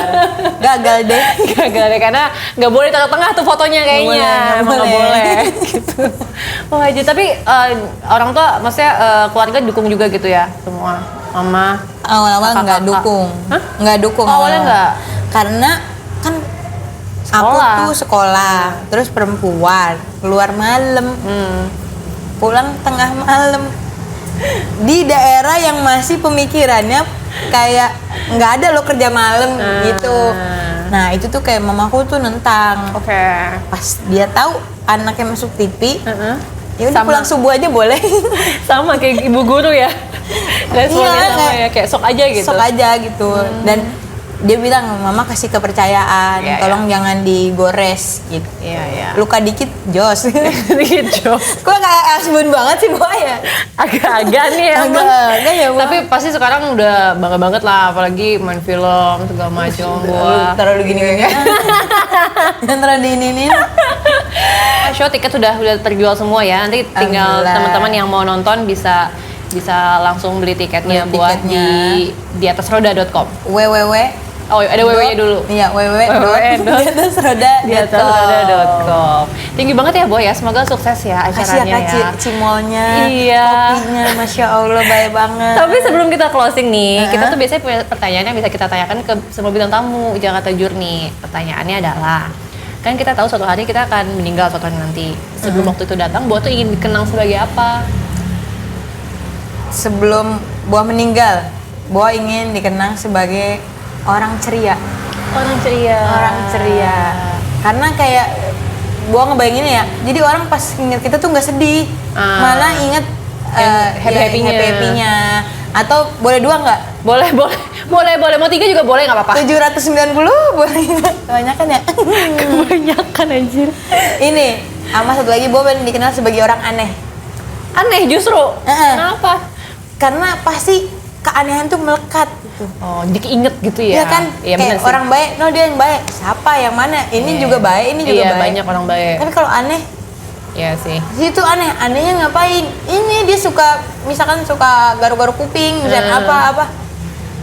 Gagal deh. Gagal deh karena nggak boleh tengah-tengah tuh fotonya kayaknya. Emang nggak boleh. Gitu. Wah aja tapi orang tua maksudnya keluarga dukung juga gitu ya semua. Mama. Awal-awal nggak Kakak-kakak. dukung. Hah? Nggak dukung. Oh, awalnya awal-awal. nggak? Karena kan Sekolah. aku tuh sekolah, terus perempuan, keluar malam, pulang tengah malam. Di daerah yang masih pemikirannya kayak nggak ada lo kerja malam gitu. Nah itu tuh kayak mamaku tuh nentang. Oke. Pas dia tahu anaknya masuk TV, ya udah Sama. pulang subuh aja boleh. Sama kayak ibu guru ya. Responnya Iya, sama ya kayak sok aja gitu. Sok aja gitu. Dan dia bilang, mama kasih kepercayaan, Iya, tolong jangan digores gitu. Iya. Luka dikit, jos. Gitu. Kok kayak asbun banget sih Bu ya? Agak-agak nih emang. Agak-agak ya Bu. Tapi pasti sekarang udah bangga banget lah, apalagi main film segala macam. Wah. Taruh lu gini-gini. Jangan terlalu diinin. Show tiket sudah terjual semua ya. Nanti tinggal Alhamdulillah. teman-teman yang mau nonton bisa langsung beli tiketnya Beli buat tiketnya. di atasroda.com. www. Oh, ada www-nya dulu. Iya, www. Di atasroda.com. Tinggi banget ya, Boy ya. Semoga sukses ya Asia acaranya ya. cimolnya, Iya. kopinya, masya Allah baik banget. Tapi sebelum kita closing nih, kita tuh biasanya punya pertanyaan yang bisa kita tanyakan ke semua bintang tamu Jakarta Journey. Pertanyaannya adalah, kan kita tahu suatu hari kita akan meninggal suatu hari nanti. Sebelum waktu itu datang, Boa tuh ingin dikenang sebagai apa? Sebelum Boa meninggal, Boa ingin dikenang sebagai orang ceria. Orang ceria. Orang ceria. Karena kayak Boa ngebayangin ya, jadi orang pas ingat kita tuh nggak sedih, malah inget happy-happynya. Atau boleh 2 nggak? Boleh. Mau 3 juga boleh, nggak apa-apa. 790 boleh. Kebanyakan ya. Kebanyakan anjir. Ini, sama satu lagi Boa pengen dikenal sebagai orang aneh. Aneh justru. Kenapa? Karena pasti keanehan tuh melekat gitu. Oh, jadi keinget gitu ya? Iya kan? Iya, bener Kayak sih. orang baik, no dia yang baik. Siapa yang mana? Ini juga baik, ini juga Iya, baik. banyak orang baik. Tapi kalau aneh, Iya sih. itu aneh. Anehnya ngapain? Ini dia suka, misalkan suka garu-garu kuping, misalkan apa-apa.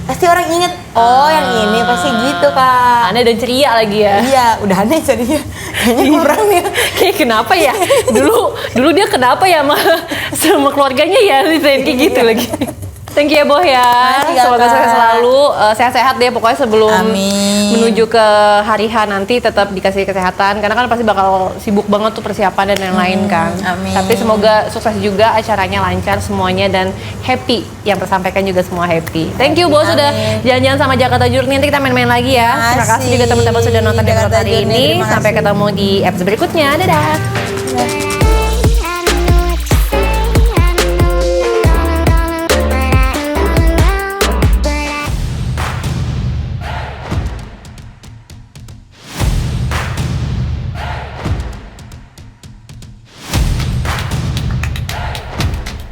Pasti orang inget, oh yang ini pasti gitu Kak. Aneh dan ceria lagi ya. Iya, udah aneh jadinya. Kayaknya kurang nih. Kayak kenapa ya? Dulu dia kenapa ya sama keluarganya ya kayak gitu lagi. Thank you ya Boh ya. Makasih, Semoga Kakak. sukses selalu, sehat-sehat deh pokoknya sebelum Amin. menuju ke hari H nanti tetap dikasih kesehatan karena kan pasti bakal sibuk banget tuh persiapan dan lain-lain kan. Amin. Tapi semoga sukses juga acaranya lancar semuanya dan happy yang tersampaikan juga semua happy. Thank you Boh sudah Amin. jalan-jalan sama Jakarta Journey. Nanti kita main-main lagi ya. Terima kasih juga teman-teman sudah nonton episode Jakarta hari Journey, ini. terima Sampai kasih. ketemu di episode berikutnya. Dadah.